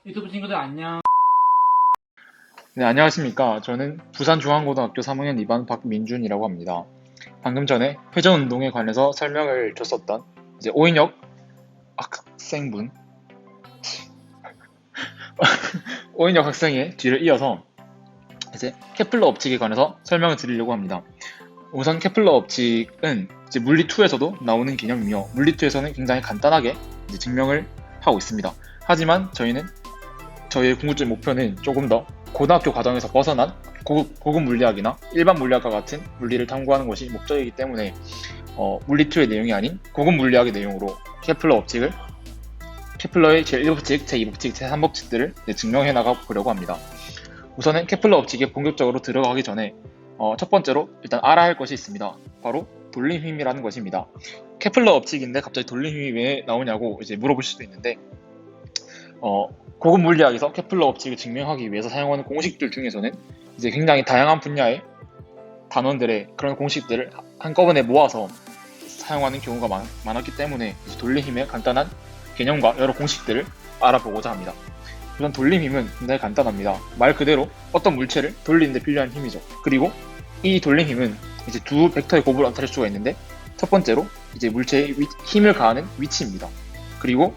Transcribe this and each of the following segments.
유튜브 친구들 안녕. 네, 안녕하십니까. 저는 부산중앙고등학교 3학년 2반 박민준이라고 합니다. 방금 전에 회전운동에 관해서 설명을 줬었던 이제 오인혁 학생분, 오인혁 학생의 뒤를 이어서 이제 케플러 업칙에 관해서 설명을 드리려고 합니다. 우선 케플러 업칙은 이제 물리2에서도 나오는 개념이며 물리2에서는 굉장히 간단하게 이제 증명을 하고 있습니다. 하지만 저희의 궁극적 목표는 조금 더 고등학교 과정에서 벗어난 고급 물리학이나 일반 물리학과 같은 물리를 탐구하는 것이 목적이기 때문에 물리2의 내용이 아닌 고급 물리학의 내용으로 케플러의 제1법칙, 제2법칙, 제3법칙들을 증명해 나가 보려고 합니다. 우선은 케플러 법칙에 본격적으로 들어가기 전에 첫 번째로 일단 알아야 할 것이 있습니다. 바로 돌림힘이라는 것입니다. 케플러 법칙인데 갑자기 돌림힘이 왜 나오냐고 이제 물어보실 수도 있는데 고급 물리학에서 케플러 법칙을 증명하기 위해서 사용하는 공식들 중에서는 이제 굉장히 다양한 분야의 단원들의 그런 공식들을 한꺼번에 모아서 사용하는 경우가 많았기 때문에 돌림힘의 간단한 개념과 여러 공식들을 알아보고자 합니다. 우선 돌림힘은 굉장히 간단합니다. 말 그대로 어떤 물체를 돌리는 데 필요한 힘이죠. 그리고 이 돌림힘은 이제 두 벡터의 곱으로 나타낼 수가 있는데 첫 번째로 이제 물체의 힘을 가하는 위치입니다. 그리고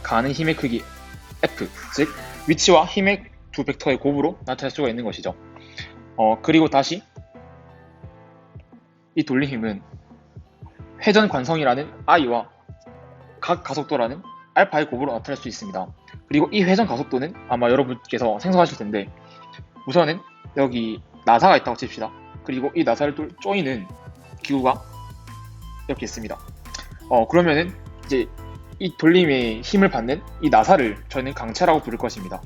가하는 힘의 크기 F, 즉 위치와 힘의 두 벡터의 곱으로 나타낼 수가 있는 것이죠. 그리고 다시 이 돌림힘은 회전 관성이라는 I와 각 가속도라는 알파의 곱으로 나타낼 수 있습니다. 그리고 이 회전 가속도는 아마 여러분께서 생각하실 텐데 우선은 여기 나사가 있다고 칩시다. 그리고 이 나사를 조이는 기구가 이렇게 있습니다. 그러면은 이제 이 돌림의 힘을 받는 이 나사를 저희는 강체라고 부를 것입니다.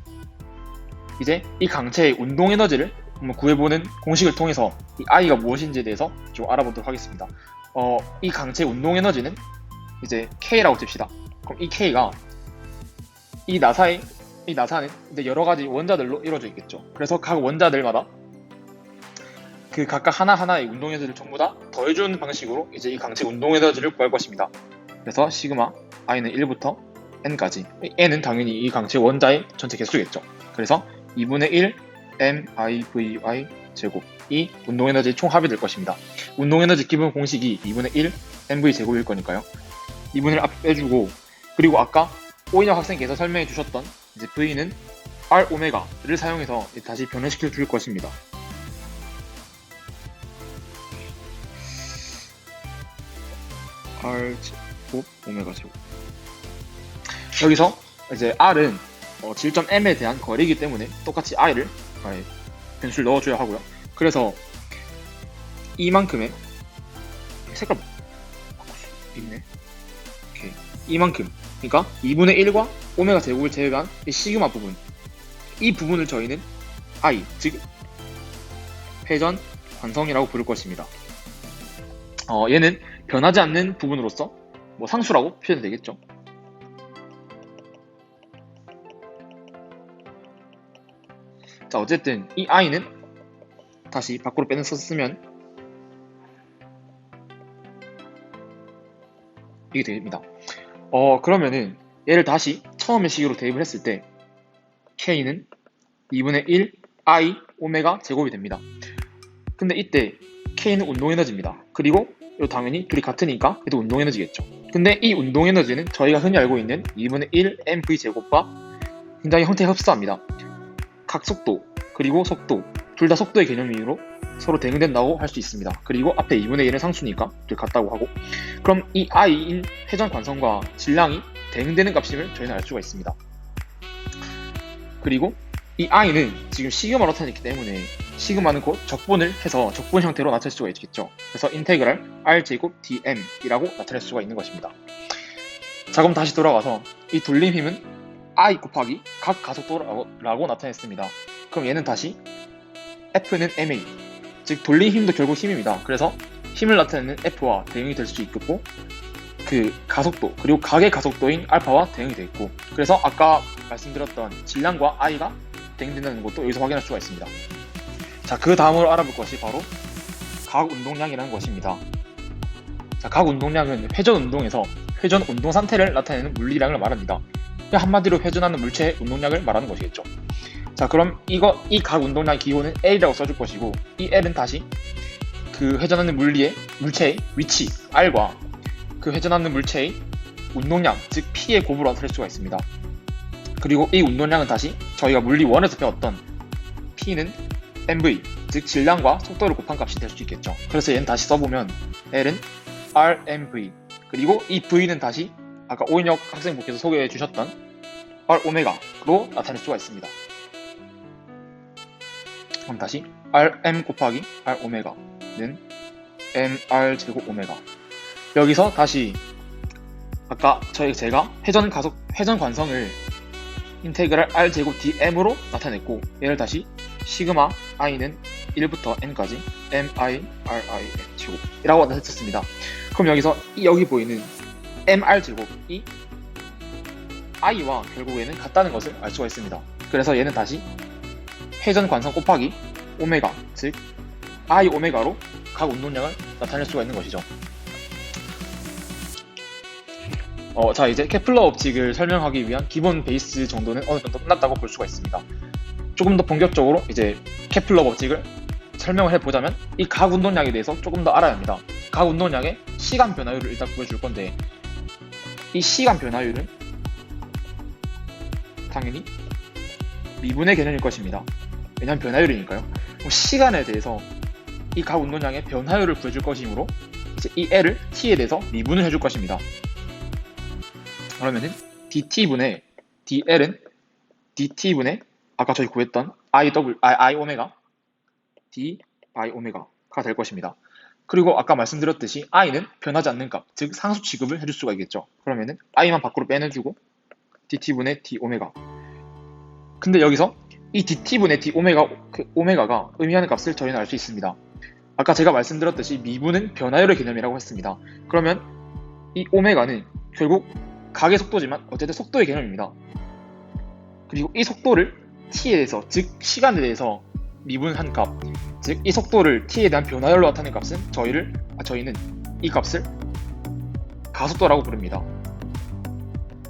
이제 이 강체의 운동 에너지를 한번 구해보는 공식을 통해서 이 I가 무엇인지에 대해서 좀 알아보도록 하겠습니다. 이 강체의 운동 에너지는 이제 K라고 칩시다. 그럼 이 K가 이 나사는 이제 여러 가지 원자들로 이루어져 있겠죠. 그래서 각 원자들마다 그 각각 하나하나의 운동 에너지를 전부 다 더해주는 방식으로 이제 이 강체 운동 에너지를 구할 것입니다. 그래서 시그마 i는 1부터 n까지, n은 당연히 이 강체 원자의 전체 개수겠죠. 그래서 2분의 1 mivy 제곱 이 운동 에너지의 총합이 될 것입니다. 운동 에너지 기본 공식이 2분의 1 mv 제곱일 거니까요. 2분을 앞에 빼주고, 그리고 아까 오인혁 학생께서 설명해 주셨던 이제 v는 r 오메가를 사용해서 다시 변환시켜 줄 것입니다. r 제곱 오메가 제곱. 여기서 이제 r은 질.m에 대한 거리이기 때문에 똑같이 i를 변수를 넣어줘야 하고요. 그래서 이만큼의 색깔 바꿀 수 있네. 오케이. 이만큼, 그러니까 2분의 1과 오메가 제곱을 제외한 이 시그마 부분, 이 부분을 저희는 i, 즉 회전 관성이라고 부를 것입니다. 얘는 변하지 않는 부분으로서 뭐 상수라고 표현이 되겠죠. 자, 어쨌든 이 i는 다시 밖으로 빼는 썼으면 이게 됩니다. 그러면은 얘를 다시 처음의 식으로 대입을 했을 때 k는 2분의 1 i 오메가 제곱이 됩니다. 근데 이때 k는 운동 에너지입니다. 그리고 당연히 둘이 같으니까 얘도 운동 에너지겠죠. 근데 이 운동 에너지는 저희가 흔히 알고 있는 2분의 1 mv 제곱과 굉장히 형태가 흡사합니다. 각 속도 그리고 속도 둘 다 속도의 개념으로 서로 대응된다고 할 수 있습니다. 그리고 앞에 2분의 1은 상수니까 둘 같다고 하고, 그럼 이 i인 회전 관성과 질량이 대응되는 값임을 저희는 알 수가 있습니다. 그리고 이 i는 지금 시그마로 나타냈기 때문에 시그마는 곧 적분을 해서 적분 형태로 나타낼 수가 있겠죠. 그래서 인테그랄 r제곱 dm이라고 나타낼 수가 있는 것입니다. 자, 그럼 다시 돌아가서 이 돌림 힘은 i 곱하기 각 가속도라고 나타냈습니다. 그럼 얘는 다시 F는 ma, 즉 돌림 힘도 결국 힘입니다. 그래서 힘을 나타내는 F와 대응이 될 수 있겠고, 그 가속도 그리고 각의 가속도인 알파와 대응이 되어 있고, 그래서 아까 말씀드렸던 질량과 I가 대응된다는 것도 여기서 확인할 수가 있습니다. 자, 그 다음으로 알아볼 것이 바로 각 운동량이라는 것입니다. 자, 각 운동량은 회전 운동에서 회전 운동 상태를 나타내는 물리량을 말합니다. 한마디로 회전하는 물체의 운동량을 말하는 것이겠죠. 자, 그럼 이 각 운동량 기호는 L이라고 써줄 것이고, 이 L은 다시 그 회전하는 물체의 위치 R과 그 회전하는 물체의 운동량, 즉 P의 곱으로 나타낼 수가 있습니다. 그리고 이 운동량은 다시 저희가 물리 1에서 배웠던 P는 mv, 즉 질량과 속도를 곱한 값이 될 수 있겠죠. 그래서 얘는 다시 써보면 L은 rmv, 그리고 이 v는 다시 아까 오인혁 학생분께서 소개해 주셨던 r오메가로 나타낼 수가 있습니다. 그럼 다시 rm 곱하기 r오메가는 mr 제곱 오메가. 여기서 다시 아까 제가 회전 관성을 인테그랄 r 제곱 dm으로 나타냈고, 얘를 다시 시그마 i는 1부터 n까지 mi ri n 제곱이라고 나타냈습니다. 그럼 여기서 여기 보이는 mr 제곱이 i와 결국에는 같다는 것을 알 수가 있습니다. 그래서 얘는 다시 회전 관성 곱하기 오메가, 즉 i 오메가로 각 운동량을 나타낼 수가 있는 것이죠. 자, 이제 케플러 법칙을 설명하기 위한 기본 베이스 정도는 어느 정도 끝났다고 볼 수가 있습니다. 조금 더 본격적으로 이제 케플러 법칙을 설명을 해보자면, 이 각 운동량에 대해서 조금 더 알아야 합니다. 각 운동량의 시간 변화율을 일단 보여줄 건데, 이 시간 변화율은 당연히 미분의 개념일 것입니다. 왜냐하면 변화율이니까요. 그럼 시간에 대해서 이 각 운동량의 변화율을 구해줄 것이므로 이제 이 L을 T에 대해서 미분을 해줄 것입니다. 그러면은 dt분의 dl은 dt분의 아까 저희 구했던 i 오메가 d i 오메가가 될 것입니다. 그리고 아까 말씀드렸듯이 i는 변하지 않는 값, 즉 상수 취급을 해줄 수가 있겠죠. 그러면은 i만 밖으로 빼내주고 dt분의 d 오메가. 근데 여기서 이 dt분의 d 오메가가 의미하는 값을 저희는 알 수 있습니다. 아까 제가 말씀드렸듯이 미분은 변화율의 개념이라고 했습니다. 그러면 이 오메가는 결국 각의 속도지만 어쨌든 속도의 개념입니다. 그리고 이 속도를 t에 대해서, 즉 시간에 대해서 미분한 값, 즉 이 속도를 t에 대한 변화율로 나타낸 값은 저희는 이 값을 가속도라고 부릅니다.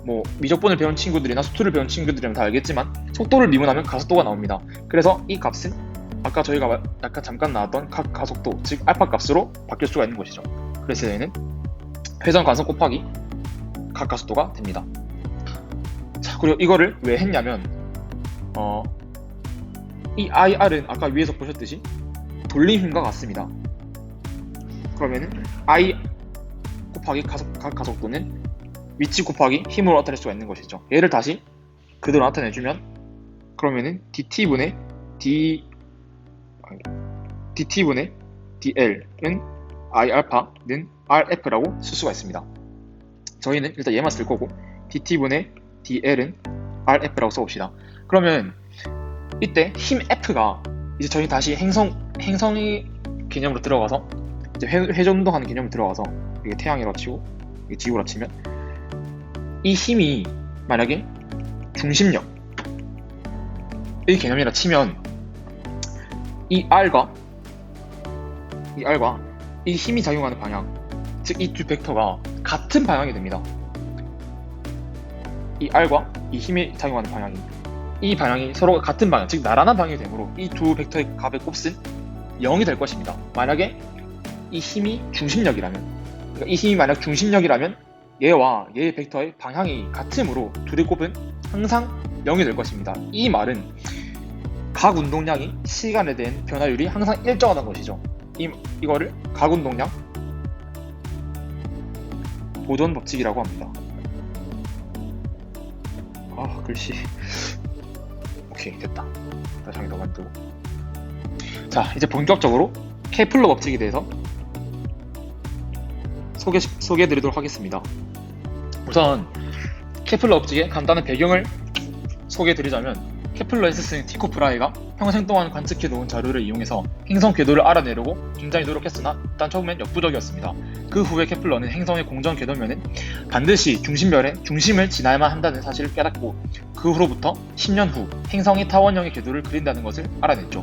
뭐 미적분을 배운 친구들이나 수투를 배운 친구들이면 다 알겠지만 속도를 미분하면 가속도가 나옵니다. 그래서 이 값은 아까 저희가 약간 잠깐 나왔던 각 가속도, 즉 알파 값으로 바뀔 수가 있는 것이죠. 그래서 얘는 회전 관성 곱하기 각 가속도가 됩니다. 자, 그리고 이거를 왜 했냐면 이 IR은 아까 위에서 보셨듯이 돌림 힘과 같습니다. 그러면은 I 곱하기 각 가속도는 위치 곱하기 힘으로 나타낼 수가 있는 것이죠. 얘를 다시 그대로 나타내주면 그러면은 dt분의 dl은 i알파는 rf라고 쓸 수가 있습니다. 저희는 일단 얘만 쓸 거고 dt분의 dl은 rf라고 써봅시다. 그러면 이때 힘 F가 이제 저희 다시 행성의 개념으로 들어가서 이제 회전운동하는 개념으로 들어가서 이게 태양이라고 치고 이게 지구라고 치면 이 힘이 만약에 중심력의 개념이라 치면 이 R과 이 힘이 작용하는 방향, 즉 이 두 벡터가 같은 방향이 됩니다. 이 R과 이 힘이 작용하는 방향이, 이 방향이 서로 같은 방향, 즉 나란한 방향이 되므로 이 두 벡터의 값의 곱은 0이 될 것입니다. 만약에 이 힘이 중심력이라면, 그러니까 이 힘이 만약 중심력이라면 얘와 얘의 벡터의 방향이 같으므로 둘의 곱은 항상 0이 될 것입니다. 이 말은 각 운동량이 시간에 대한 변화율이 항상 일정하다는 것이죠. 이거를 각 운동량 보존 법칙이라고 합니다. 글씨. 오케이, 됐다. 다시 한개 더 만들고. 자, 이제 본격적으로 케플러 법칙에 대해서 소개해드리도록 하겠습니다. 우선 케플러 법칙의 간단한 배경을 소개해드리자면, 케플러에서 쓴 티코 브라헤가 평생 동안 관측해 놓은 자료를 이용해서 행성 궤도를 알아내려고 굉장히 노력했으나 일단 처음엔 역부족이었습니다. 그 후에 케플러는 행성의 공전 궤도면은 반드시 중심을 지나야만 한다는 사실을 깨닫고 그 후로부터 10년 후 행성의 타원형의 궤도를 그린다는 것을 알아냈죠.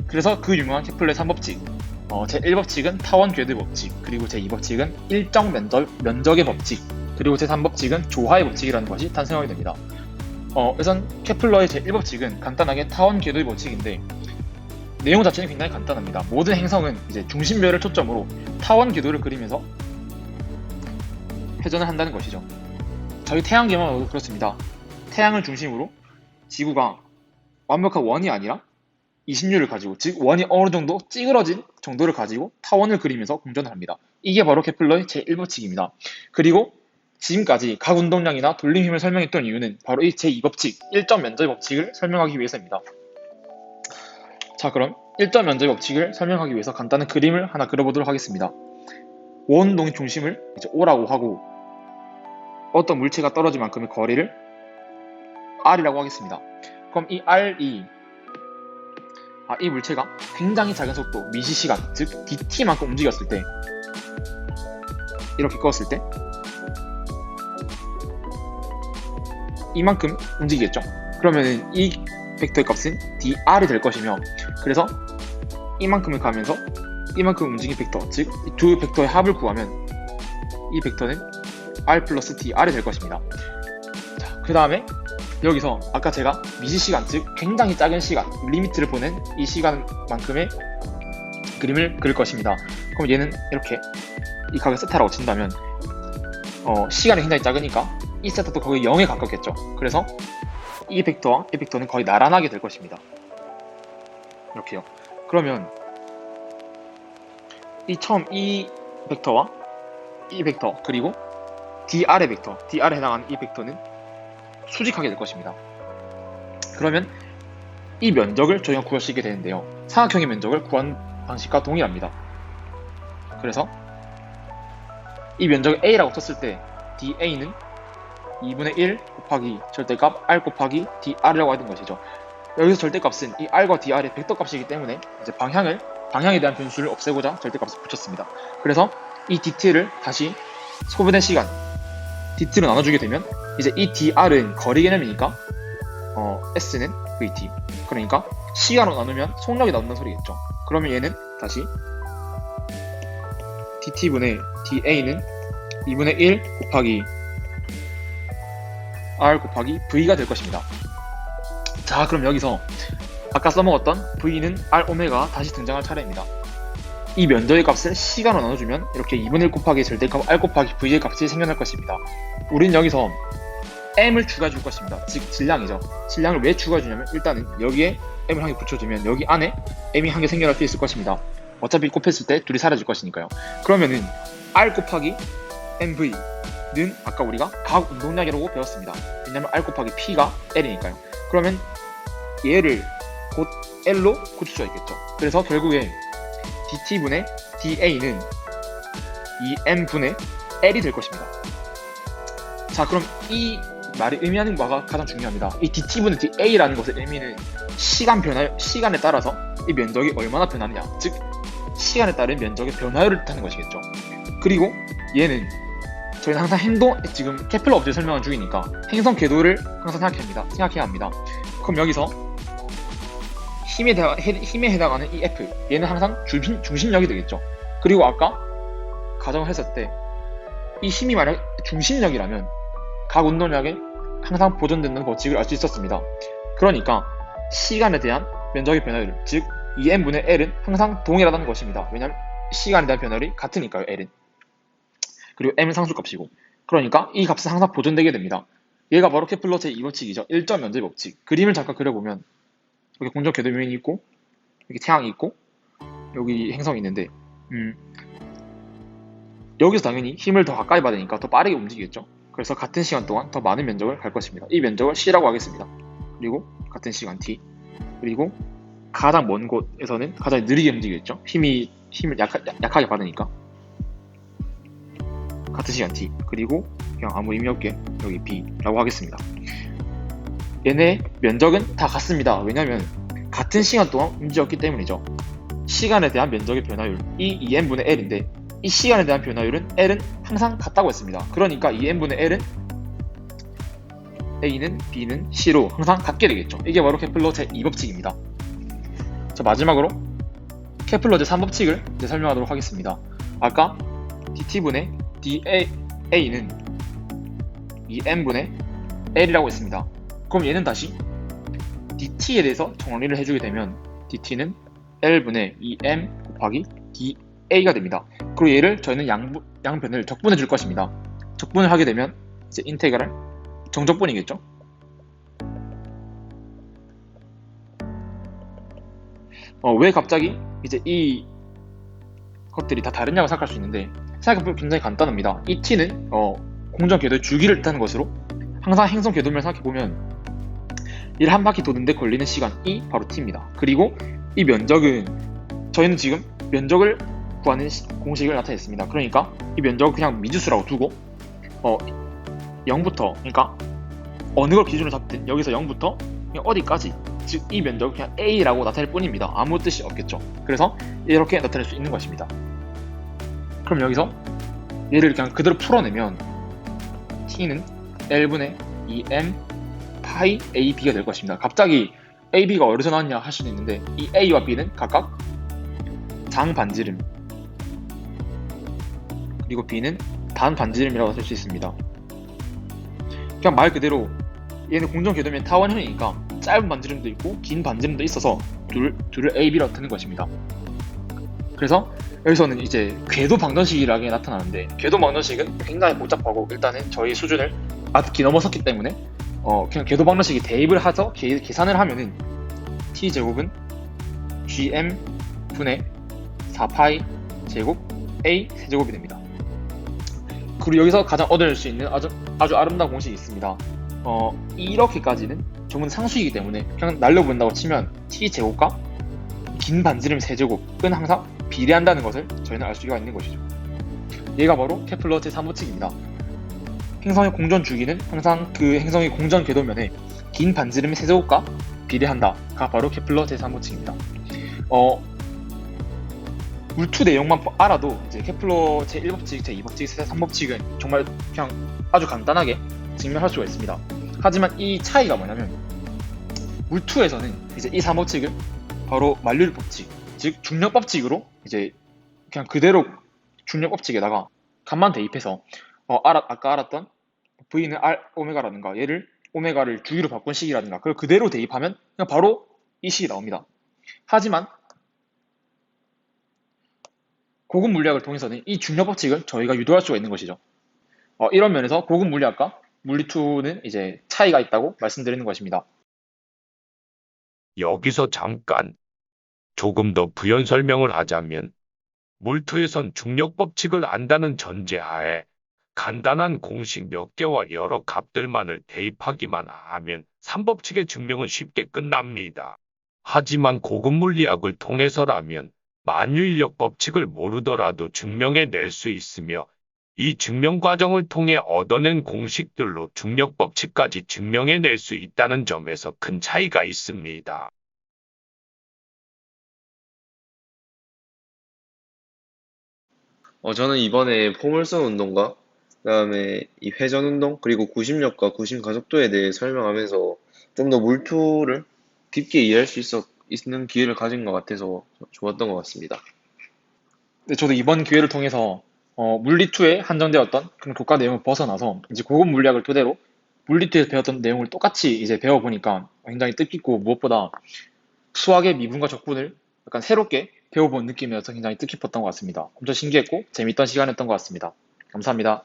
그래서 그 유명한 케플러의 3법칙, 제1법칙은 타원 궤도의 법칙, 그리고 제2법칙은 일정 면적의 법칙, 그리고 제3법칙은 조화의 법칙이라는 것이 탄생하게 됩니다. 우선 케플러의 제1법칙은 간단하게 타원 궤도의 법칙인데 내용 자체는 굉장히 간단합니다. 모든 행성은 이제 중심별을 초점으로 타원 궤도를 그리면서 회전을 한다는 것이죠. 저희 태양계만 봐도 그렇습니다. 태양을 중심으로 지구가 완벽한 원이 아니라 이심률을 가지고, 즉 원이 어느 정도 찌그러진 정도를 가지고 타원을 그리면서 공전을 합니다. 이게 바로 케플러의 제1법칙입니다. 그리고 지금까지 각 운동량이나 돌림힘을 설명했던 이유는 바로 이 제2법칙, 일점 면적의 법칙을 설명하기 위해서입니다. 자, 그럼 일점 면적의 법칙을 설명하기 위해서 간단한 그림을 하나 그려보도록 하겠습니다. 원운동의 중심을 이제 O라고 하고 어떤 물체가 떨어진 만큼의 거리를 R이라고 하겠습니다. 그럼 이 R이 이 물체가 굉장히 작은 속도, 미시시간, 즉 dt만큼 움직였을 때, 이렇게 껐을 때 이만큼 움직이겠죠. 그러면은 이 벡터의 값은 dr이 될 것이며, 그래서 이만큼을 가면서 이만큼 움직인 벡터, 즉 두 벡터의 합을 구하면 이 벡터는 r 플러스 dr이 될 것입니다. 자, 그 다음에 여기서 아까 제가 미시시간, 즉 굉장히 작은 시간, 리미트를 보낸 이 시간만큼의 그림을 그릴 것입니다. 그럼 얘는 이렇게 이 각을 세타라고 친다면 시간이 굉장히 작으니까 이 세타도 거의 0에 가깝겠죠. 그래서 이 벡터와 이 벡터는 거의 나란하게 될 것입니다. 이렇게요. 그러면 이 벡터와 이 벡터, 그리고 dr의 벡터, dr에 해당하는 이 벡터는 수직하게 될 것입니다. 그러면 이 면적을 저희가 구할 수 있게 되는데요. 삼각형의 면적을 구하는 방식과 동일합니다. 그래서 이 면적을 a라고 썼을 때 da는 2분의 1 곱하기 절대값 r 곱하기 dr이라고 하는 것이죠. 여기서 절대값은 이 r과 dr의 벡터값이기 때문에 이제 방향에 대한 변수를 없애고자 절대값을 붙였습니다. 그래서 이 dt를 다시 소비된 시간 dt로 나눠주게 되면 이제 이 dr은 거리 개념이니까 s는 vt, 그러니까 시간으로 나누면 속력이 나온다는 소리겠죠. 그러면 얘는 다시 dt분의 da는 2분의 1 곱하기 r 곱하기 v가 될 것입니다. 자, 그럼 여기서 아까 써먹었던 v는 r 오메가 다시 등장할 차례입니다. 이 면적의 값을 시간으로 나눠주면 이렇게 2분의 1 곱하기 절대값 r 곱하기 v의 값이 생겨날 것입니다. 우린 여기서 m을 추가해 줄 것입니다. 즉 질량이죠. 질량을 왜 추가해 주냐면 일단은 여기에 m을 한 개 붙여주면 여기 안에 m이 한 개 생겨날 수 있을 것입니다. 어차피 곱했을 때 둘이 사라질 것이니까요. 그러면은 r 곱하기 mv는 아까 우리가 각 운동량이라고 배웠습니다. 왜냐면 r 곱하기 p가 l이니까요. 그러면 얘를 곧 l로 고칠 수가 있겠죠. 그래서 결국에 dt분의 da는 2m분의 l이 될 것입니다. 자, 그럼 이 말이 의미하는 바가 가장 중요합니다. 이 dt분의 da라는 것의 의미는 시간에 따라서 이 면적이 얼마나 변하느냐, 즉 시간에 따른 면적의 변화율을 뜻하는 것이겠죠. 그리고 얘는 저희는 항상 지금 케플러 법칙을 설명한 중이니까 행성 궤도를 항상 생각해야 합니다. 그럼 여기서 힘에 해당하는 이 F, 얘는 항상 중심력이 되겠죠. 그리고 아까 가정을 했을 때 이 힘이 만약 중심력이라면 각 운동량에 항상 보존된다는 법칙을 알 수 있었습니다. 그러니까 시간에 대한 면적의 변화율, 즉 2m분의 L은 항상 동일하다는 것입니다. 왜냐하면 시간에 대한 변화율이 같으니까요, L은. 그리고 M은 상수값이고, 그러니까 이 값은 항상 보존되게 됩니다. 얘가 바로 케플러 제2법칙이죠. 일점 면적의 법칙. 그림을 잠깐 그려보면 여기 공전 궤도 요인이 있고, 여기 태양이 있고, 여기 행성이 있는데 여기서 당연히 힘을 더 가까이 받으니까 더 빠르게 움직이겠죠. 그래서 같은 시간 동안 더 많은 면적을 갈 것입니다. 이 면적을 C라고 하겠습니다. 그리고 같은 시간 T, 그리고 가장 먼 곳에서는 가장 느리게 움직이겠죠. 힘을 약하게 받으니까 같은 시간 T, 그리고 그냥 아무 의미 없게 여기 B라고 하겠습니다. 얘네 면적은 다 같습니다. 왜냐면 같은 시간 동안 움직였기 때문이죠. 시간에 대한 면적의 변화율, 이 2m분의 L인데 이 시간에 대한 변화율은 L은 항상 같다고 했습니다. 그러니까 2m분의 L은 A는 B는 C로 항상 같게 되겠죠. 이게 바로 케플러 제2법칙입니다. 자, 마지막으로 케플러 제3법칙을 설명하도록 하겠습니다. 아까 dt분의 da는 2n분의 L이라고 했습니다. 그럼 얘는 다시 dt에 대해서 정리를 해주게 되면 dt는 L분의 2m 곱하기 da가 됩니다. 그리고 얘를 저희는 양변을 적분해 줄 것입니다. 적분을 하게 되면 이제 인테그랄 정적분이겠죠. 왜 갑자기 이제 이 것들이 다 다르냐고 생각할 수 있는데 생각해보면 굉장히 간단합니다. 이 t는 공전 궤도의 주기를 뜻하는 것으로 항상 행성 궤도면을 생각해보면 얘를 한 바퀴 도는데 걸리는 시간이 바로 t입니다. 그리고 이 면적은 저희는 지금 면적을 구하는 공식을 나타냈습니다. 그러니까 이 면적을 그냥 미지수라고 두고 0부터 그러니까 어느 걸 기준으로 잡든 여기서 0부터 그냥 어디까지 즉 이 면적을 그냥 a라고 나타낼 뿐입니다. 아무 뜻이 없겠죠. 그래서 이렇게 나타낼 수 있는 것입니다. 그럼 여기서 얘를 그냥 그대로 풀어내면 t는 L분의 2m 파이 ab가 될 것입니다. 갑자기 ab가 어디서 나왔냐 할 수도 있는데 이 a와 b는 각각 장반지름 그리고 b는 단반지름이라고 쓸 수 있습니다. 그냥 말 그대로 얘는 공전 궤도면 타원형이니까 짧은 반지름도 있고 긴 반지름도 있어서 둘을 ab라고 뜨는 것입니다. 그래서 여기서는 이제 궤도 방정식이라게 나타나는데 궤도 방정식은 굉장히 복잡하고 일단은 저희 수준을 아득히 넘어섰기 때문에 그냥 궤도 방정식에 대입을 해서 계산을 하면은 t제곱은 gm 분의 4파이 제곱 a 세제곱이 됩니다. 그리고 여기서 가장 얻을 수 있는 아주 아름다운 공식이 있습니다. 이렇게까지는 전부 상수이기 때문에 그냥 날려본다고 치면 t제곱과 긴 반지름 세제곱은 항상 비례한다는 것을 저희는 알 수가 있는 것이죠. 얘가 바로 케플러 제3법칙입니다. 행성의 공전 주기는 항상 그 행성의 공전 궤도면에 긴 반지름의 세제곱과 비례한다가 바로 케플러 제3법칙입니다. 물투 내용만 알아도 이제 케플러 제1법칙, 제2법칙, 제3법칙은 정말 그냥 아주 간단하게 증명할 수가 있습니다. 하지만 이 차이가 뭐냐면 물투에서는 이제 이 3법칙을 바로 만류법칙, 즉 중력법칙으로 이제 그냥 그대로 중력법칙에다가 값만 대입해서 아까 알았던 V는 R, 오메가라든가 얘를 오메가를 주기로 바꾼 식이라든가 그걸 그대로 대입하면 그냥 바로 이 식이 나옵니다. 하지만 고급 물리학을 통해서는 이 중력법칙을 저희가 유도할 수가 있는 것이죠. 이런 면에서 고급 물리학과 물리2는 이제 차이가 있다고 말씀드리는 것입니다. 여기서 잠깐 조금 더 부연 설명을 하자면 물투에선 중력법칙을 안다는 전제하에 간단한 공식 몇 개와 여러 값들만을 대입하기만 하면 3법칙의 증명은 쉽게 끝납니다. 하지만 고급 물리학을 통해서라면 만유인력 법칙을 모르더라도 증명해낼 수 있으며 이 증명 과정을 통해 얻어낸 공식들로 중력법칙까지 증명해낼 수 있다는 점에서 큰 차이가 있습니다. 저는 이번에 포물선 운동과 그다음에 이 회전 운동 그리고 구심력과 구심 가속도에 대해 설명하면서 좀 더 물투를 깊게 이해할 수 있는 기회를 가진 것 같아서 좋았던 것 같습니다. 근데 저도 이번 기회를 통해서 물리2에 한정되었던 그런 교과 내용을 벗어나서 이제 고급 물리학을 토대로 물리2에서 배웠던 내용을 똑같이 이제 배워보니까 굉장히 뜻깊고 무엇보다 수학의 미분과 적분을 약간 새롭게 배워본 느낌이어서 굉장히 뜻깊었던 것 같습니다. 엄청 신기했고 재밌던 시간이었던 것 같습니다. 감사합니다.